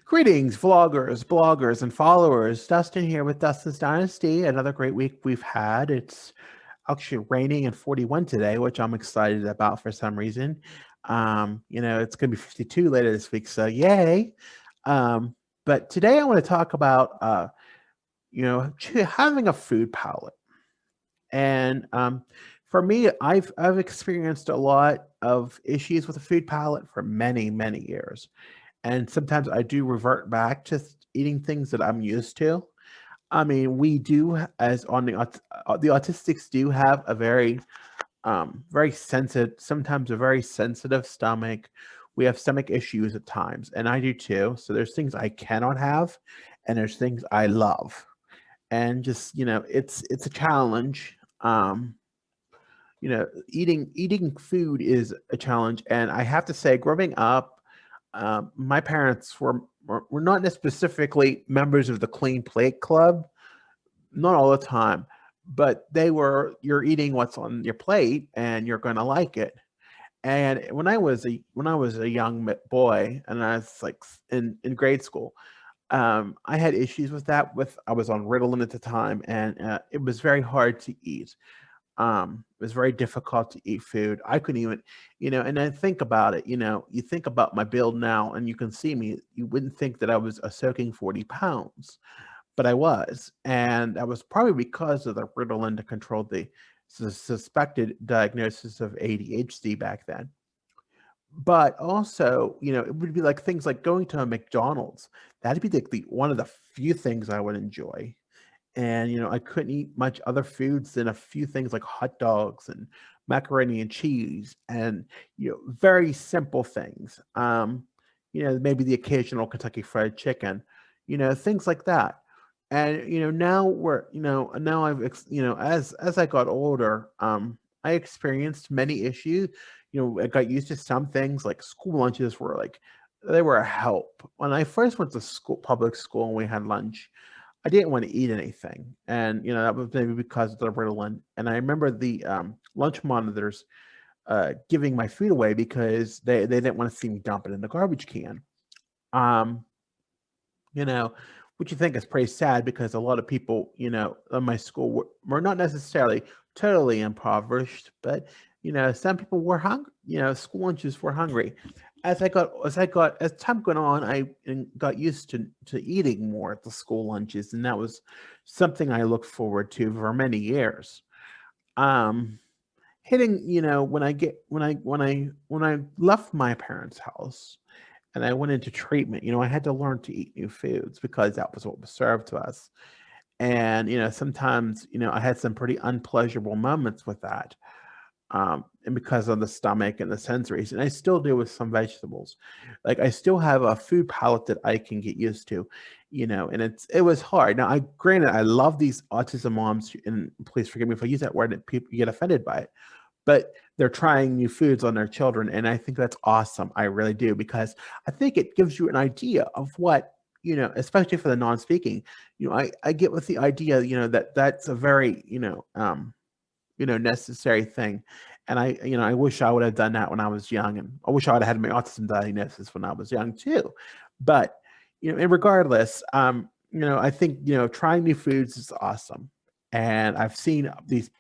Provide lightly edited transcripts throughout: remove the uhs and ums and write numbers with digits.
Greetings, vloggers, bloggers, and followers. Dustin here with Dustin's Dynasty. Another great week we've had. It's actually raining and 41 today, which I'm excited about for some reason. It's going to be 52 later this week, so yay. Um, but today I want to talk about, having a food palate. And for me, I've experienced a lot of issues with the food palate for many, many years. And sometimes I do revert back to eating things that I'm used to. I mean, we do, as on the autistics do have a very sensitive, sometimes a very sensitive stomach. We have stomach issues at times, and I do too. So there's things I cannot have, and there's things I love, and just it's a challenge. Eating food is a challenge, and I have to say, growing up, my parents were not specifically members of the Clean Plate Club, not all the time, but they were. You're eating what's on your plate, and you're going to like it. And when I was a young boy, and I was like in grade school, I had issues with that. I was on Ritalin at the time, and it was very hard to eat. It was very difficult to eat food. I couldn't even, and I think about it, you think about my build now and you can see me, you wouldn't think that I was a soaking 40 pounds, but I was. And that was probably because of the Ritalin to control the suspected diagnosis of ADHD back then. But also, it would be like things like going to a McDonald's. That'd be the one of the few things I would enjoy. And I couldn't eat much other foods than a few things like hot dogs and macaroni and cheese, and very simple things. Maybe the occasional Kentucky Fried Chicken, things like that. And now as I got older, I experienced many issues. I got used to some things, like school lunches were like, they were a help. When I first went to public school and we had lunch, I didn't want to eat anything, and that was maybe because of the Ritalin. And I remember the lunch monitors giving my food away because they didn't want to see me dump it in the garbage can. Um, you know, which you think is pretty sad because a lot of people, in my school were not necessarily totally impoverished, but some people were hungry. School lunches were hungry. As time went on, got used to eating more at the school lunches, and that was something I looked forward to for many years. Um, Hitting, when I left my parents' house and I went into treatment, I had to learn to eat new foods because that was what was served to us. And sometimes, I had some pretty unpleasurable moments with that, and because of the stomach and the sensories, and I still do with some vegetables. Like I still have a food palate that I can get used to, and it was hard. Now, I granted I love these autism moms, and please forgive me if I use that word and people get offended by it, but they're trying new foods on their children, and I think that's awesome. I really do, because I think it gives you an idea of what, especially for the non-speaking. I get with the idea, that that's a very, necessary thing. And I wish I would have done that when I was young, and I wish I would have had my autism diagnosis when I was young too. But and regardless, I think trying new foods is awesome, and I've seen these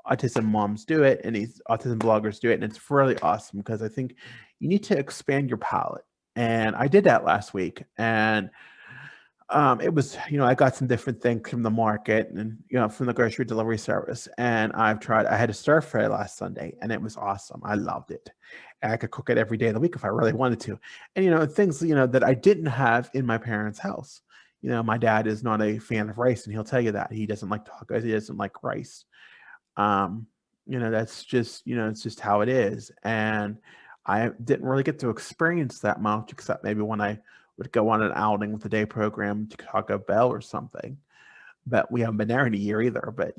autism moms do it and these autism bloggers do it, and it's really awesome because I think you need to expand your palate. And I did that last week, and it was, I got some different things from the market and, from the grocery delivery service. And I had a stir fry last Sunday and it was awesome. I loved it. And I could cook it every day of the week if I really wanted to. And, things, that I didn't have in my parents' house. My dad is not a fan of rice, and he'll tell you that. He doesn't like tacos. He doesn't like rice. Um, that's just, it's just how it is. And I didn't really get to experience that much, except maybe when I would go on an outing with the day program to Taco Bell or something. But we haven't been there in a year either. But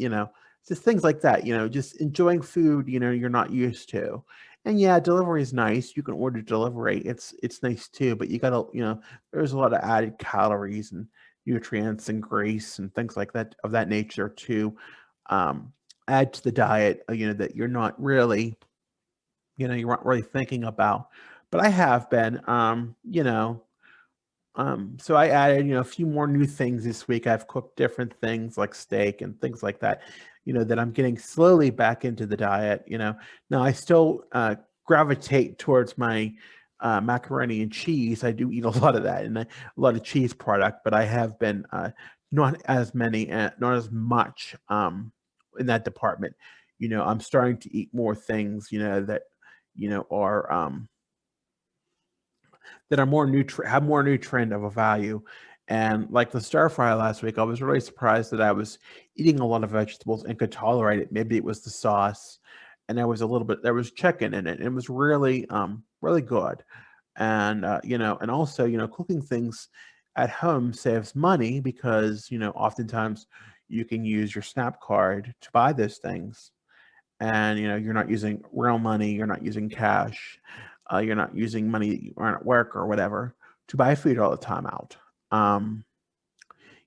just things like that. Just enjoying food. You're not used to. And yeah, delivery is nice. You can order delivery. It's nice too. But you gotta, there's a lot of added calories and nutrients and grease and things like that of that nature to um, add to the diet. That you're not really, you aren't really thinking about. But I have been, So I added, a few more new things this week. I've cooked different things like steak and things like that, that I'm getting slowly back into the diet. Now I still gravitate towards my macaroni and cheese. I do eat a lot of that and a lot of cheese product, but I have been not as many, not as much in that department. I'm starting to eat more things, that, are more have more nutrient of a value. And like the stir fry last week, I was really surprised that I was eating a lot of vegetables and could tolerate it. Maybe it was the sauce, and there was chicken in it. It was really, really good. And and also, cooking things at home saves money because oftentimes you can use your Snap card to buy those things, and you're not using real money, you're not using cash, you're not using money that you earn at work or whatever to buy food all the time out. um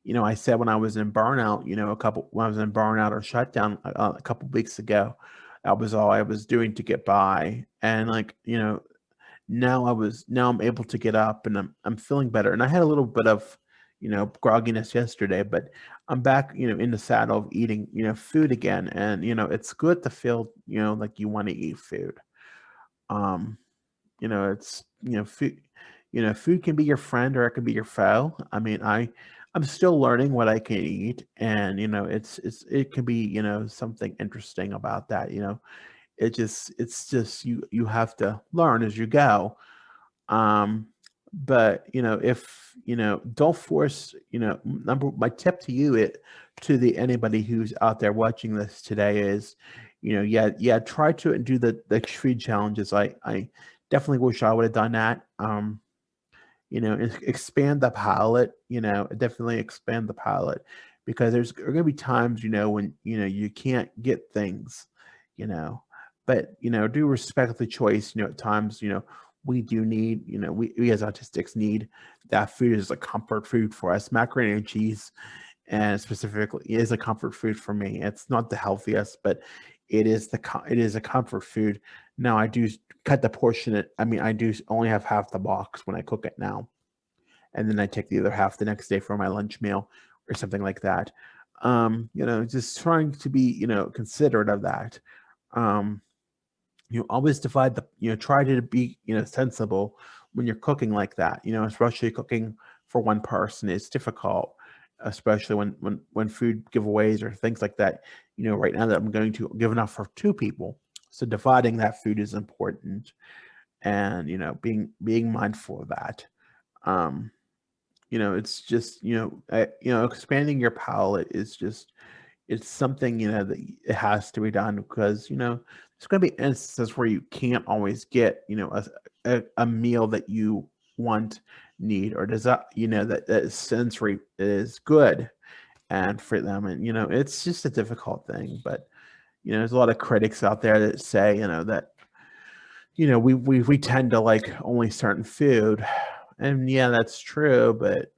I said when I was in burnout, when I was in burnout or shutdown a couple weeks ago, that was all I was doing to get by. And like, now I'm able to get up and I'm feeling better. And I had a little bit of, grogginess yesterday, but I'm back, in the saddle of eating, food again. And, it's good to feel, like you want to eat food. Um, it's, food, food can be your friend or it can be your foe. I mean, I'm still learning what I can eat, and, it can be, something interesting about that. It's just you have to learn as you go. um but if don't force, number my tip to you, to the anybody who's out there watching this today is, yeah, try to do the food challenges. I definitely wish I would have done that. Expand the palette, definitely expand the palette, because there's going to be times, when, you can't get things, you know, but, do respect the choice. At times, we do need, we as autistics need that food as a comfort food for us. Macaroni and cheese, and specifically, is a comfort food for me. It's not the healthiest, but it is a comfort food. Now I do cut the portion. I mean, I do only have half the box when I cook it now, and then I take the other half the next day for my lunch meal or something like that. Just trying to be, considerate of that. Um, always divide the, try to be, sensible when you're cooking like that. Especially cooking for one person is difficult, especially when food giveaways or things like that. Right now that I'm going to give enough for two people, so dividing that food is important, and being mindful of that. Um, it's just, expanding your palate is just, it's something, that it has to be done, because, there's going to be instances where you can't always get, a meal that you want, need, or desire, that sensory is good and for them. And, it's just a difficult thing. But, there's a lot of critics out there that say, that, we tend to like only certain food. And yeah, that's true. But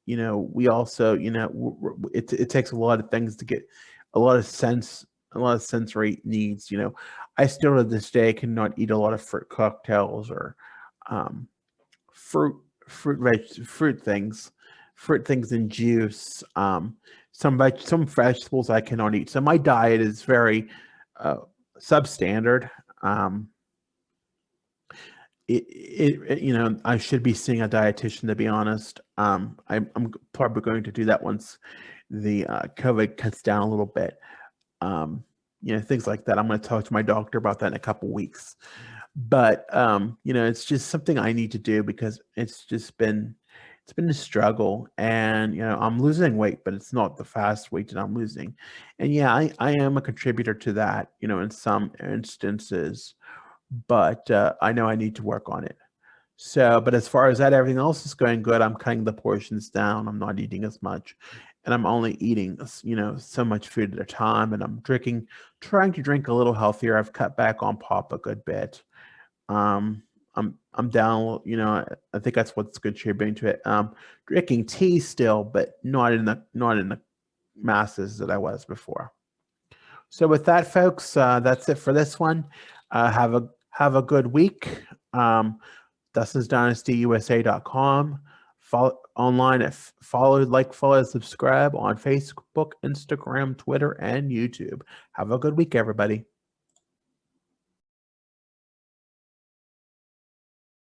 we also, it takes a lot of things to get a lot of sense, a lot of sensory needs. I still to this day cannot eat a lot of fruit cocktails or um, fruit, fruit things in juice. Some vegetables I cannot eat. So my diet is very uh, substandard. Um, I should be seeing a dietitian, to be honest. I'm probably going to do that once the COVID cuts down a little bit. Things like that. I'm going to talk to my doctor about that in a couple weeks. But it's just something I need to do, because it's been a struggle. And I'm losing weight, but it's not the fast weight that I'm losing. And yeah, I am a contributor to that, in some instances, but I know I need to work on it. So, but as far as that, everything else is going good. I'm cutting the portions down. I'm not eating as much, and I'm only eating, so much food at a time. And I'm trying to drink a little healthier. I've cut back on pop a good bit. I'm down. I think that's what's contributing to it. Drinking tea still, but not in the masses that I was before. So with that, folks, that's it for this one. Have a good week. This is dynastyusa.com. follow online at follow, subscribe on Facebook, Instagram, Twitter, and YouTube. Have a good week, everybody.